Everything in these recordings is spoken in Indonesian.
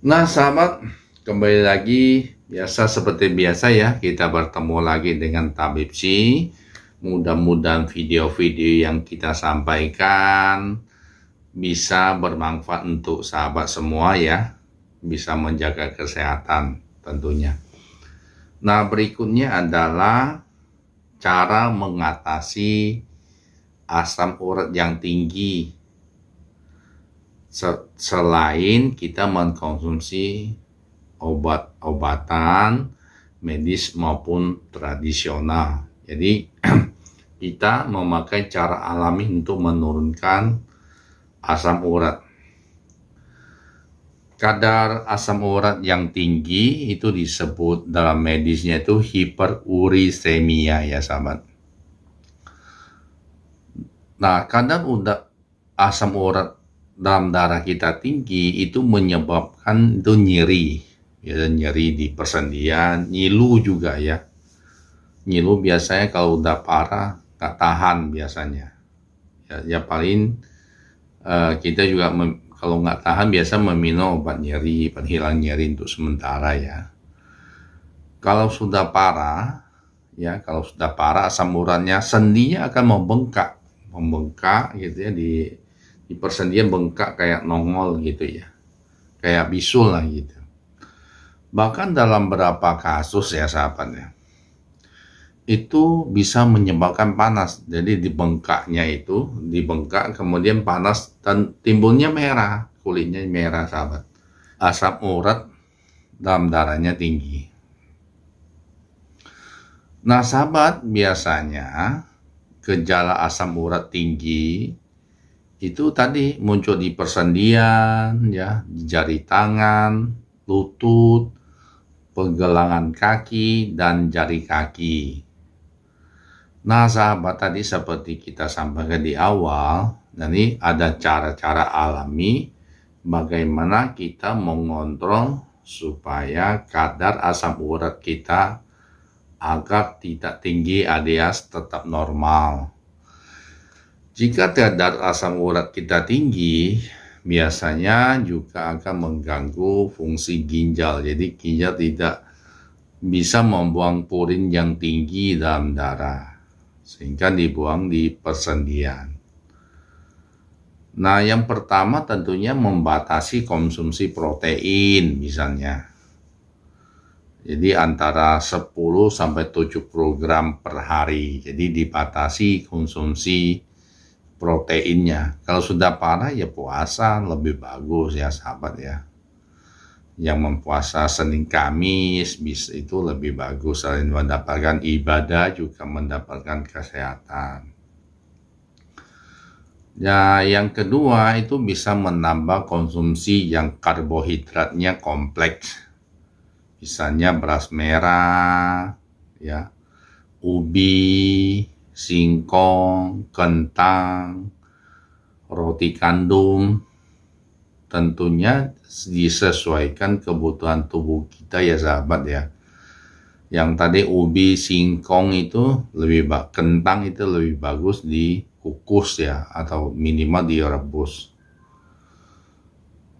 Nah, sahabat, kembali lagi seperti biasa ya, kita bertemu lagi dengan Tabib Si. Mudah-mudahan video-video yang kita sampaikan bisa bermanfaat untuk sahabat semua ya, bisa menjaga kesehatan tentunya. Nah, berikutnya adalah cara mengatasi asam urat yang tinggi selain kita mengkonsumsi obat-obatan medis maupun tradisional. Jadi kita memakai cara alami untuk menurunkan asam urat. Kadar asam urat yang tinggi itu disebut dalam medisnya itu hiperurisemia ya sahabat. Nah, kadar asam urat dalam darah kita tinggi itu menyebabkan itu nyeri, ya nyeri di persendian, nyilu juga ya. Nyilu biasanya kalau udah parah nggak tahan biasanya. Ya paling kita juga kalau nggak tahan biasa meminum obat nyeri, penghilang nyeri untuk sementara ya. Kalau sudah parah, asam uratnya, sendinya akan membengkak gitu ya, di persendian bengkak kayak nongol gitu ya, kayak bisul lah gitu. Bahkan dalam beberapa kasus ya sahabatnya, itu bisa menyebabkan panas. Jadi dibengkak kemudian panas dan timbulnya merah, kulitnya merah sahabat. Asam urat dalam darahnya tinggi. Nah sahabat, biasanya gejala asam urat tinggi itu tadi muncul di persendian, ya, di jari tangan, lutut, pergelangan kaki, dan jari kaki. Nah sahabat, tadi seperti kita sampaikan di awal, nanti ada cara-cara alami bagaimana kita mengontrol supaya kadar asam urat kita agar tidak tinggi alias tetap normal. Jika kadar asam urat kita tinggi, biasanya juga akan mengganggu fungsi ginjal. Jadi ginjal tidak bisa membuang purin yang tinggi dalam darah, sehingga dibuang di persendian. Nah, yang pertama tentunya membatasi konsumsi protein misalnya. Jadi antara 10 sampai 70 gram per hari. Jadi dibatasi konsumsi proteinnya. Kalau sudah parah ya puasa lebih bagus ya sahabat ya. Yang mempuasa Senin Kamis bisa itu lebih bagus, selain mendapatkan ibadah juga mendapatkan kesehatan. Ya, yang kedua itu bisa menambah konsumsi yang karbohidratnya kompleks. Misalnya beras merah, ya, ubi, singkong, kentang, roti kandung. Tentunya disesuaikan kebutuhan tubuh kita ya sahabat ya. Yang tadi ubi, singkong itu kentang itu lebih bagus dikukus ya, atau minimal direbus.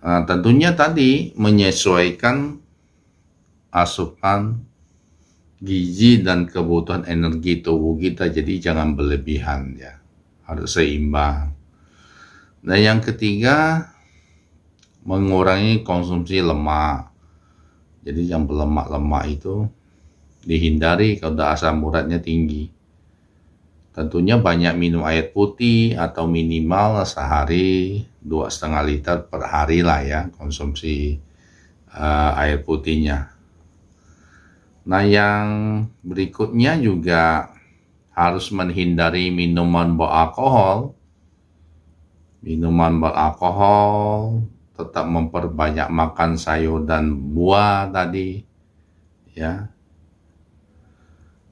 Nah, tentunya tadi menyesuaikan asupan gizi dan kebutuhan energi tubuh kita, jadi jangan berlebihan ya, harus seimbang. Nah yang ketiga, mengurangi konsumsi lemak. Jadi yang berlemak-lemak itu dihindari kalau asam uratnya tinggi. Tentunya banyak minum air putih atau minimal sehari 2,5 liter per hari lah ya konsumsi air putihnya. Nah yang berikutnya juga harus menghindari minuman beralkohol. Minuman beralkohol, tetap memperbanyak makan sayur dan buah tadi ya.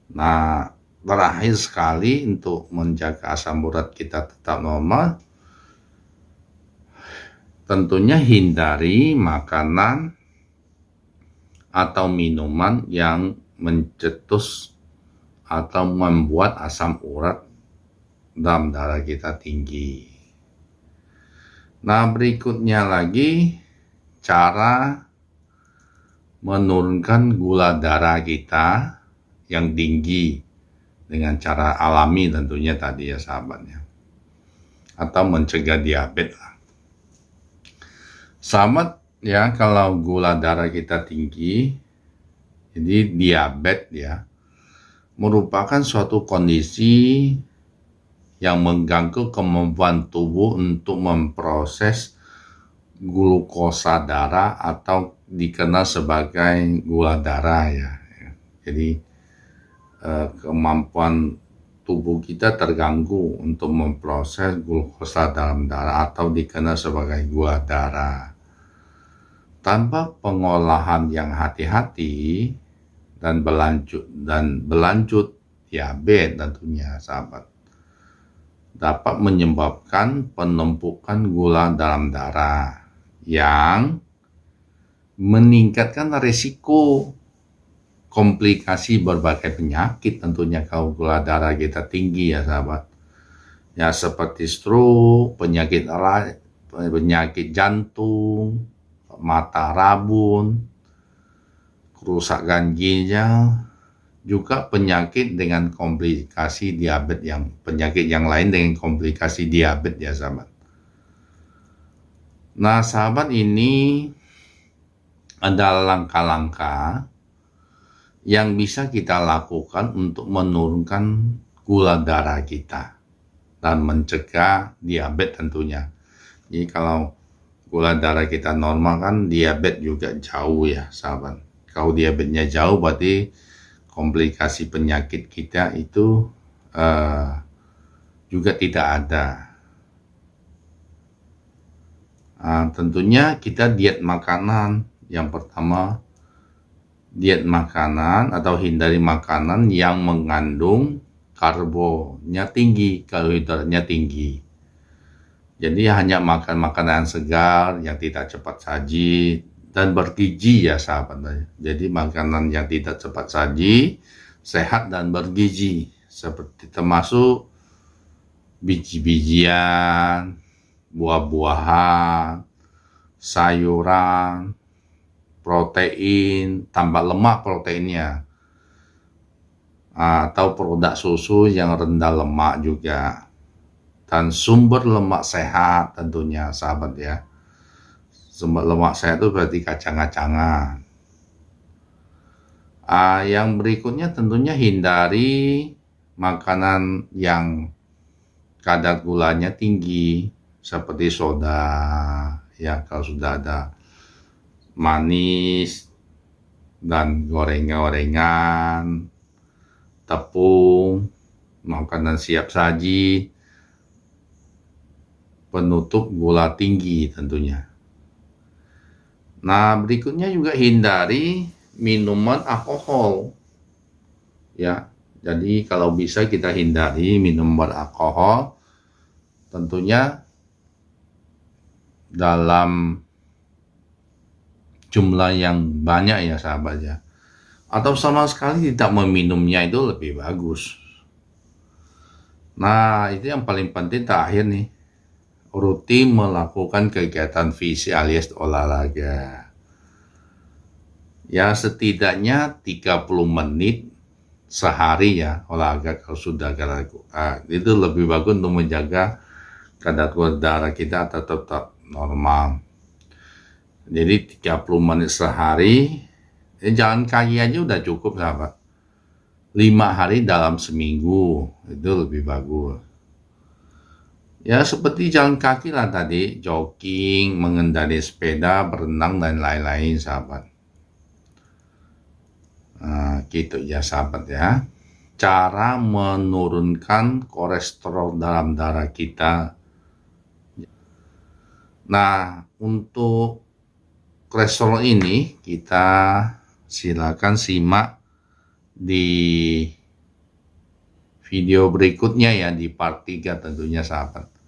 Nah terakhir sekali untuk menjaga asam urat kita tetap normal, tentunya hindari makanan atau minuman yang mencetus atau membuat asam urat dalam darah kita tinggi. Nah berikutnya lagi cara menurunkan gula darah kita yang tinggi dengan cara alami tentunya tadi ya sahabatnya, atau mencegah diabetes lah. Sahabat ya, kalau gula darah kita tinggi, jadi diabetes ya, merupakan suatu kondisi yang mengganggu kemampuan tubuh untuk memproses glukosa darah atau dikenal sebagai gula darah ya. Jadi kemampuan tubuh kita terganggu untuk memproses glukosa dalam darah atau dikenal sebagai gula darah. Tanpa pengolahan yang hati-hati dan berlanjut diabetes tentunya sahabat, dapat menyebabkan penumpukan gula dalam darah yang meningkatkan risiko komplikasi berbagai penyakit tentunya kalau gula darah kita tinggi ya sahabat. Ya seperti stroke, penyakit jantung, mata rabun, kerusakan ginjal, juga penyakit dengan komplikasi diabetes penyakit yang lain dengan komplikasi diabetes ya sahabat. Nah sahabat, ini adalah langkah-langkah yang bisa kita lakukan untuk menurunkan gula darah kita dan mencegah diabetes tentunya. Jadi kalau gula darah kita normal kan diabetes juga jauh ya sahabat. Kalau diabetesnya jauh berarti komplikasi penyakit kita itu juga tidak ada. Tentunya kita diet makanan. Yang pertama, diet makanan atau hindari makanan yang mengandung karbonya tinggi, karbohidratnya tinggi. Jadi hanya makan makanan segar yang tidak cepat saji dan bergizi ya sahabat. Jadi makanan yang tidak cepat saji, sehat dan bergizi, seperti termasuk biji-bijian, buah-buahan, sayuran, protein, tambah lemak proteinnya, atau produk susu yang rendah lemak juga, dan sumber lemak sehat tentunya sahabat ya. Sumber lemak sehat itu berarti kacang-kacangan. Yang berikutnya tentunya hindari makanan yang kadar gulanya tinggi seperti soda ya, kalau sudah ada manis dan gorengan, tepung, makanan siap saji, penutup gula tinggi tentunya. Nah, berikutnya juga hindari minuman alkohol. Ya, jadi kalau bisa kita hindari minum beralkohol, tentunya dalam jumlah yang banyak ya sahabat ya. Atau sama sekali tidak meminumnya itu lebih bagus. Nah, itu yang paling penting terakhir nih. Rutin melakukan kegiatan fisik alias olahraga. Ya setidaknya 30 menit sehari ya olahraga kalau sudah itu lebih bagus untuk menjaga kadar gula darah kita tetap normal. Jadi 30 menit sehari, jalan kaki aja udah cukup sahabat. 5 hari dalam seminggu itu lebih bagus. Ya seperti jalan kaki lah tadi, jogging, mengendarai sepeda, berenang dan lain-lain sahabat. Nah, gitu ya sahabat ya. Cara menurunkan kolesterol dalam darah kita. Nah, untuk kolesterol ini kita silakan simak di video berikutnya ya, di part 3 tentunya sahabat.